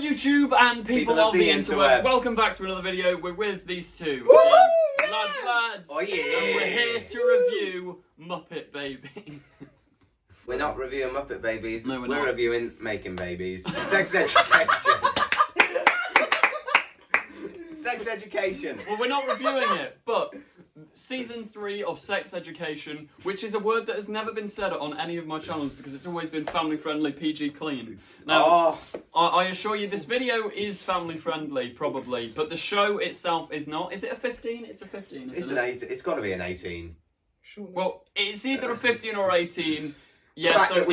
YouTube and people of the interwebs. Welcome back to another video. We're with these two. Lads. Oh yeah. And we're here to review Muppet Baby. We're not reviewing Muppet Babies. No, we're not. We're reviewing Making Babies. Sex education. Sex education. Well, we're not reviewing it, but season 3 of Sex Education, which is a word that has never been said on any of my channels because it's always been family friendly, PG clean. Now, I assure you this video is family friendly, probably, but the show itself is not. Is it a 15? It's a 15, It's an 18. It's got to be an 18. Sure. Well, it's either a 15 or 18. Yeah, the fact so that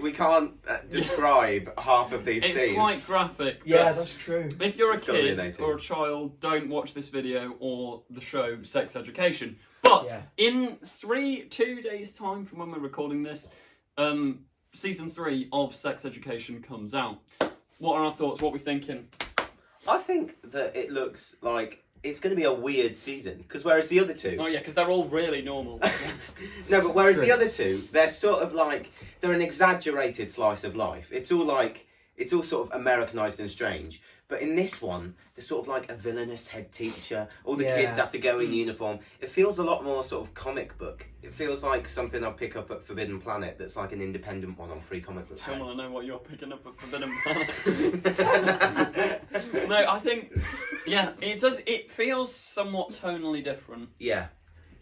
we can't describe half of these it's scenes. quite graphic. Yeah, that's true. If you're a It's gotta be an kid 18. or a child, don't watch this video or the show Sex Education. But in 2 days' time from when we're recording this, season 3 of Sex Education comes out. What are our thoughts? What are we thinking? I think that it looks like it's going to be a weird season, because whereas the other two... Oh yeah, because they're all really normal. No, but whereas the other two, they're sort of like, they're an exaggerated slice of life. It's all sort of Americanized and strange. But in this one, there's sort of like a villainous head teacher. All the kids have to go in uniform. It feels a lot more sort of comic book. It feels like something I'd pick up at Forbidden Planet that's like an independent one on Free Comic Book. I don't want to know what you're picking up at Forbidden Planet. No, I think, yeah, it does. It feels somewhat tonally different. Yeah.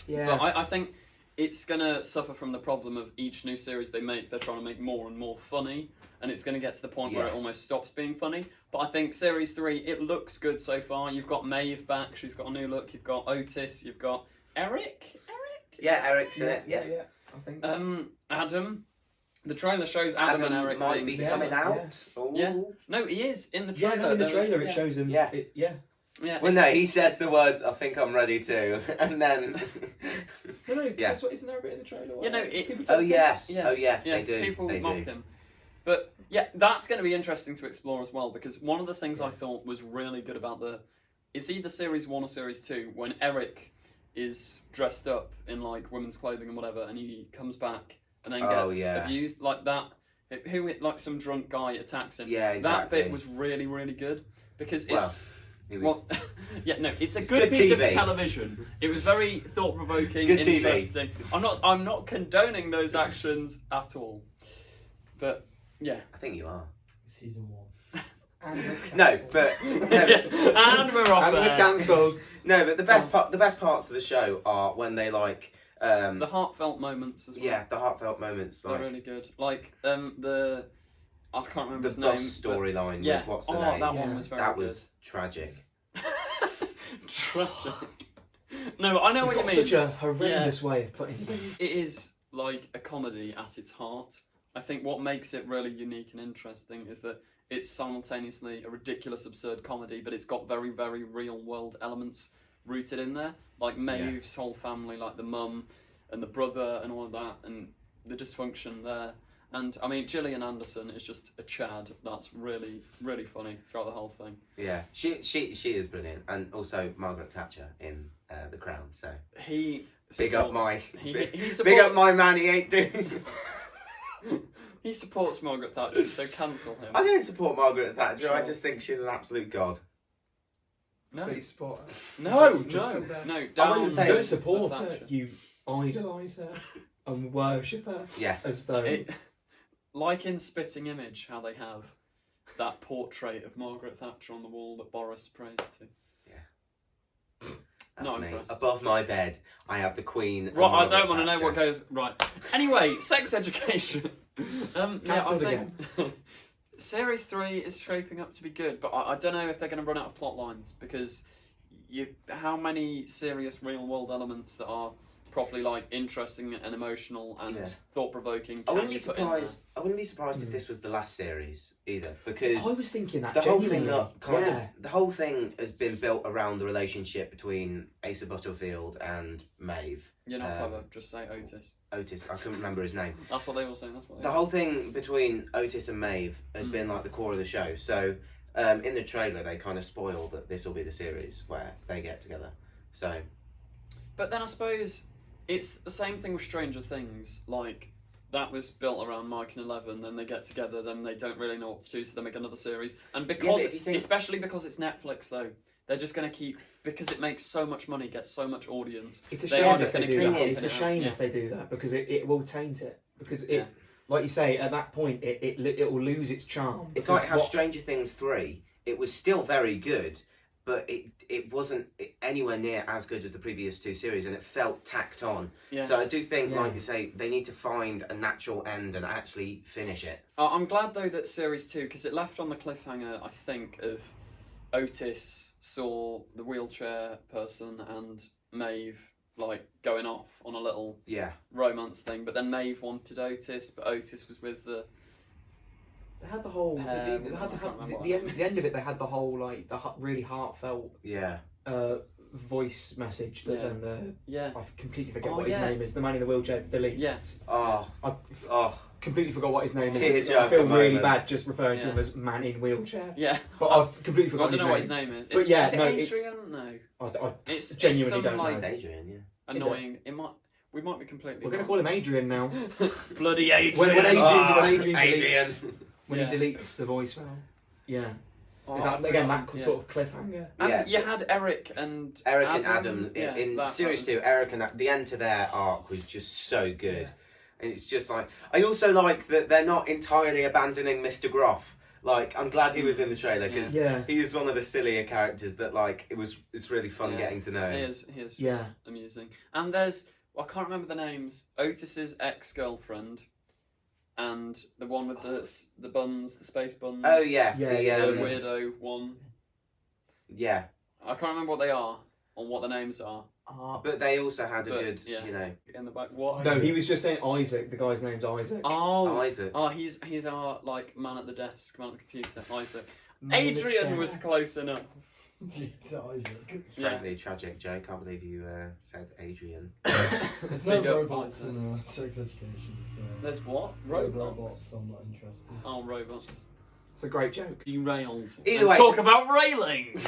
Yeah. But I think it's going to suffer from the problem of each new series they make, they're trying to make more and more funny. And it's going to get to the point where it almost stops being funny. But I think Series 3, it looks good so far. You've got Mave back, she's got a new look. You've got Otis, you've got Eric? Yeah, Eric's in it, yeah. I think. Adam. The trailer shows Adam and Eric might be coming out. Yeah. No, he is in the trailer. No, in the trailer it shows him. Yeah. Yeah. Well, no, he says the words, I think I'm ready to, and then... No, that's what, isn't there a bit in the trailer? You know, they do. People they mock him. But yeah, that's going to be interesting to explore as well, because one of the things I thought was really good about it's either Series 1 or Series 2, when Eric is dressed up in like women's clothing and whatever, and he comes back and then gets abused like that. Like some drunk guy attacks him. Yeah, exactly. That bit was really, really good, because it's... it's a it's good piece TV. of television. It was very thought-provoking, good interesting. TV. I'm not condoning those actions at all. But yeah, I think you are. Season 1. No, but and we're off. And we're cancelled. No, but the best parts of the show are when they like the heartfelt moments as well. Yeah, the heartfelt moments. They're really good. Like I can't remember his name. The boss storyline. Yeah. With what's the name? That one was very good. That was tragic. Tragic. No, I know what you mean. Such a horrendous way of putting it. It is like a comedy at its heart. I think what makes it really unique and interesting is that it's simultaneously a ridiculous, absurd comedy, but it's got very, very real-world elements rooted in there. Like Maeve's whole family, like the mum and the brother and all of that, and the dysfunction there. And, I mean, Gillian Anderson is just a Chad that's really, really funny throughout the whole thing. Yeah, she is brilliant. And also Margaret Thatcher in The Crown, so... Big up my man, he ain't doing... He supports Margaret Thatcher, so cancel him. I don't support Margaret Thatcher, sure. I just think she's an absolute god. No. So you support her? No. I Down. You don't support her, you idolise her and worship her. Yeah. As though... Like in Spitting Image, how they have that portrait of Margaret Thatcher on the wall that Boris prays to. Yeah. That's Not me. impressed. Above my bed, I have the Queen. Right, I don't want to know what goes... Right. Anyway, Sex Education. I think Series 3 is shaping up to be good, but I don't know if they're going to run out of plot lines, because how many serious real-world elements that are properly like interesting and emotional and thought-provoking. I wouldn't be surprised if this was the last series either, because I was thinking that the whole thing the whole thing has been built around the relationship between Asa Butterfield and Mave. You're not clever. Just say Otis. Otis. I couldn't remember his name. That's what they were saying. The whole thing between Otis and Mave has been like the core of the show. So in the trailer, they kind of spoil that this will be the series where they get together. So, but then I suppose it's the same thing with Stranger Things. Like, that was built around Mike and Eleven. Then they get together. Then they don't really know what to do, so they make another series. And but because, if you think- especially because it's Netflix, though, they're just going to keep, because it makes so much money, gets so much audience. It's a They shame are if just they going to do keep that. pumping It's a it out. shame Yeah. if they do that because it will taint it. Because it, Yeah. like you say, at that point, it will lose its charm. It's because like how Stranger Things 3, it was still very good, but it wasn't anywhere near as good as the previous two series, and it felt tacked on. Yeah. So I do think, Yeah. like you say, they need to find a natural end and actually finish it. I'm glad though that series 2, because it left on the cliffhanger, I think, of Otis saw the wheelchair person and Maeve like going off on a little Yeah. romance thing, but then Maeve wanted Otis, but Otis was with the They had the whole. I can't remember what The that end of it, they had the whole like really heartfelt Yeah. voice message that Yeah. then yeah I completely forget Oh, what his yeah. name is. The man in the wheelchair deletes. yes Oh. I Oh. completely forgot what his name is. I Tearjerker feel really moment. bad just referring to Yeah. him as man in wheelchair. yeah. But I've completely I forgotten don't know what his his name. name is. But yeah, is it no, Adrian? No, I it's genuinely some, don't know. like, It's Adrian, yeah. annoying. It might we might be completely. We're going to wrong. call him Adrian now. Bloody Adrian. When Adrian, Ah, when Adrian Adrian. deletes, when Yeah. he deletes the voicemail. Yeah. Oh, That, I again, forgot, that yeah. sort of cliffhanger. And Yeah. you had Eric and Eric Adam, and Adam yeah, in that series was- 2, Eric and the end to their arc was just so good. And it's just like, I also like that they're not entirely abandoning Mr. Groff. Like, I'm glad he was in the trailer because Yeah. he is one of the sillier characters that like it's really fun Yeah. getting to know He him. is Yeah. amusing. And there's I can't remember the names. Otis's ex-girlfriend, and the one with the buns, the space buns. Oh yeah, Yeah, the, yeah, The yeah. weirdo one. yeah. I can't remember what they are or what the names are. But they also had a But, good, yeah. you know, In the back, what? No, he was just saying Isaac. The guy's name's Isaac. Oh, Isaac. oh, he's our like man at the desk, man at the computer, Isaac. Man in the Adrian chair. was close enough. It's Isaac. Yeah. Frankly, tragic, Joe. Can't believe you said Adrian. There's no Big up, robots Isaac. in sex education, so. There's what? No Robots. robots, I'm not interested. Oh, robots. It's a great joke. Derailed. Either And way- talk about railing.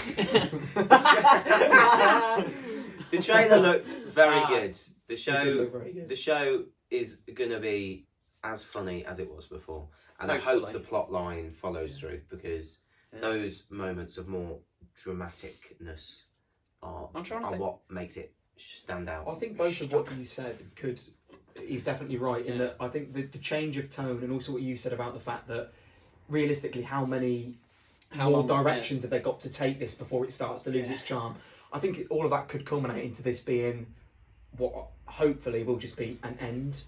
The trailer looked very Ah. good. The It did show, look very good. the show is gonna be as funny as it was before, and I hope Hopefully. the plot line follows through because Yeah. those moments of more dramaticness are I'm trying to think. what makes it stand out. I think both of what you said is definitely right in Yeah. that I think the change of tone and also what you said about the fact that realistically how many How more long, yeah. directions have they got to take this before it starts to lose its charm. I think all of that could culminate into this being what hopefully will just be an end.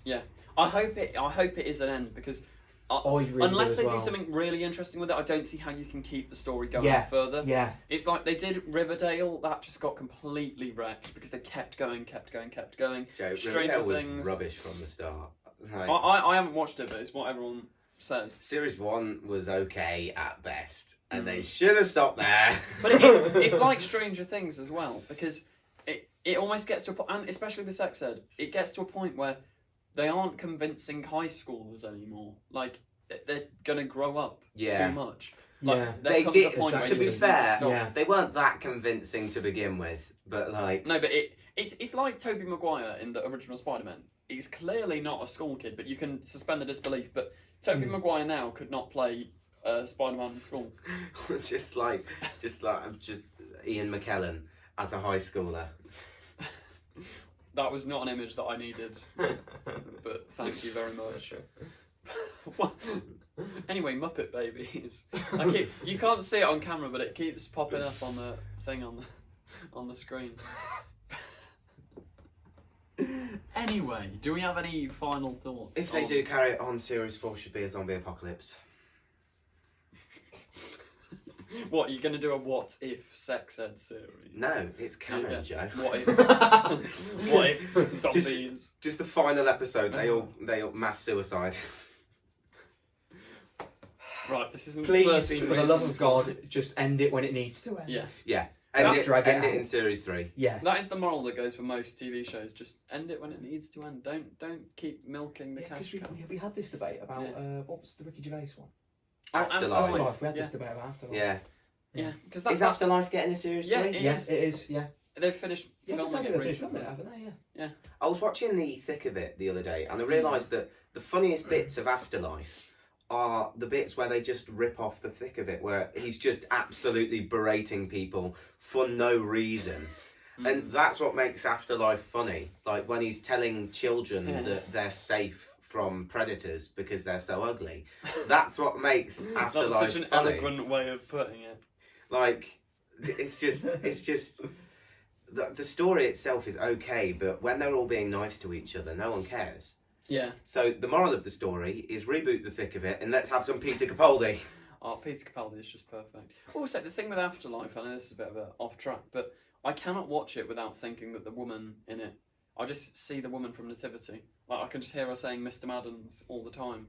I hope it is an end because I really unless do they as do well. something really interesting with it, I don't see how you can keep the story going Yeah. further. Yeah, It's like they did Riverdale, that just got completely wrecked because they kept going. Joe, Stranger Riverdale was Things. rubbish from the start. Like, I haven't watched it, but it's what everyone says. Series 1 was okay at best, and Mm. they should have stopped there. But it's like Stranger Things as well because it almost gets to a point, and especially with sex ed, it gets to a point where they aren't convincing high schoolers anymore. Like they're gonna grow up Yeah. too much. Like, yeah. there They comes did. a point exactly. where To be you just need fair, stop. Yeah. they weren't that convincing to begin with, but like, No, but it's like Tobey Maguire in the original Spider-Man. He's clearly not a school kid, but you can suspend the disbelief. But Tobey Maguire now could not play Spider-Man in school. just like Ian McKellen as a high schooler. That was not an image that I needed, but thank you very much. What? Anyway, Muppet Babies. You can't see it on camera, but it keeps popping up on the thing on the screen. Anyway, do we have any final thoughts? If they on- do carry it on, Series 4 should be a zombie apocalypse. What, you're going to do a what if sex ed series? No, it's canon, Yeah. Joe. What if? What if zombies? Just the final episode, they all mass suicide. Right, this isn't Please, 13 for the love reasons of God, just end it when it needs to end. Yeah. Yeah, Don't end it drag it out. in Series 3. Yeah. That is the moral that goes for most TV shows. Just end it when it needs to end. Don't keep milking the Yeah, cash because cow. we had this debate about Yeah. what was the Ricky Gervais one? Afterlife. Afterlife. We had Yeah. this debate about Afterlife. Yeah. Yeah, because Is Afterlife getting a Series Yeah, 3? it Yes, is. it is. Yeah. They've finished Yeah, just filming like it they've filmed recently. it, haven't they? Yeah. I was watching the thick of it the other day, and I realised that the funniest bits of Afterlife are the bits where they just rip off the thick of it, where he's just absolutely berating people for no reason. And that's what makes Afterlife funny. Like when he's telling children that they're safe from predators because they're so ugly. That's what makes Afterlife That's such an funny. eloquent way of putting it. Like, it's just the story itself is okay, but when they're all being nice to each other, no one cares. Yeah. So the moral of the story is reboot the thick of it and let's have some Peter Capaldi. Oh, Peter Capaldi is just perfect. Also, the thing with Afterlife, I know this is a bit of a off track, but I cannot watch it without thinking that the woman in it, I just see the woman from Nativity. Like, I can just hear her saying Mr. Madden's all the time.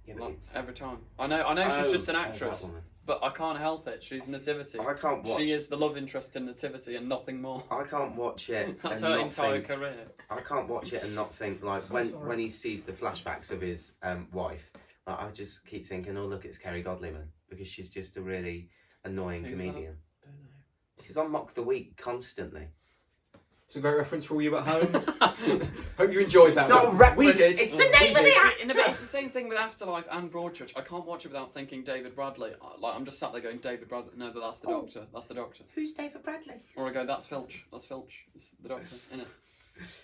Yeah, Like, every time. I know she's just an that actress, woman. but I can't help it. She's Nativity. I can't watch. She is the love interest in Nativity and nothing more. I can't watch it. That's and her not entire think, career. I can't watch it and not think like So when sorry. he sees the flashbacks of his wife. Like, I just keep thinking, oh look, it's Kerry Godliman, because she's just a really annoying Who's comedian. I don't know. She's on Mock the Week constantly. It's a great reference for all you at home. Hope you enjoyed that. It's not one. a reference, We did. it's the We name of did. the It's the same thing with Afterlife and Broadchurch. I can't watch it without thinking David Bradley. Like, I'm just sat there going, David Bradley. No, that's the Doctor. That's the Doctor. Who's David Bradley? Or I go, that's Filch. That's Filch. It's the Doctor, innit?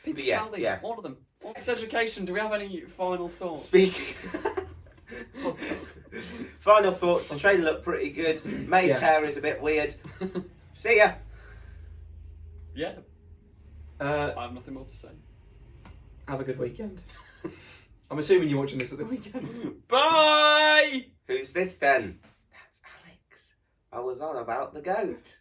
Peter But yeah, Capaldi. yeah. All of them. Sex education. Do we have any final thoughts? Speaking. Final thoughts. The trailer looked pretty good. Maeve's Yeah. hair is a bit weird. See ya. Yeah. Uh, I have nothing more to say. have a good weekend. I'm assuming you're watching this at the weekend. Bye! Who's this then? That's Alex. I was on about the goat.